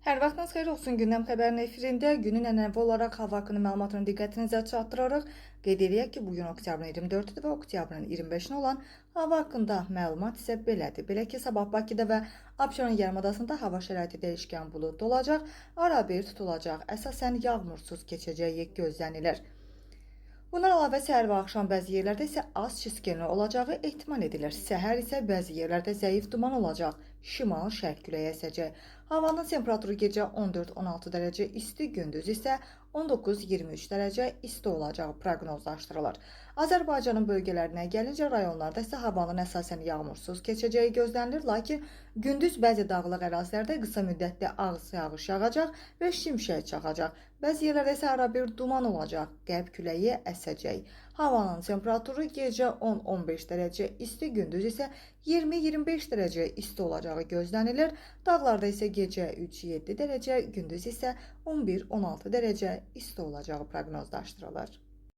Hər vaxtınız xeyir olsun. Gündəm xəbərinin efirində günün ənənəvi olaraq hava haqqında məlumatını diqqətinizə çatdıraraq qeyd edirik ki, bugün oktyabrın 24-dür və oktyabrın 25-nə olan hava haqqında məlumat isə belədir. Belə ki, sabah Bakıda və Abşeron yarımadasında hava şəraiti dəyişkən buludlu olacaq, arabir tutulacaq, əsasən yağmursuz keçəcəyi gözlənilir. Bundan əlavə səhər və axşam bəzi yerlərdə isə az çiskinli olacağı ehtimal edilir. Səhər isə bəzi yerlərdə zəif duman olacaq, şimal-şərq küləyi əsəcək. Havanın temperaturu gecə 14-16 dərəcə isti, gündüz isə 19-23 dərəcə isti olacağı proqnozlaşdırılır. Azərbaycanın bölgələrinə gəlincə rayonlarda isə havanın əsasən yağmursuz keçəcəyi gözlənilir, lakin gündüz bəzi dağlıq ərazilərdə qısa müddətli ağır yağış yağacaq və şimşək çaxacaq. Bəzi yerlərdə isə arabir duman olacaq, qərb küləyi əsəcək. Havanın temperaturu gecə 10-15 dərəcə isti, gündüz isə 20-25 dərəcə isti olacağı gözlənilir. Dağlarda isə gecə 3-7 dərəcə, gündüz isə 11-16 dərəcə isti olacağı proqnozlaşdırılır.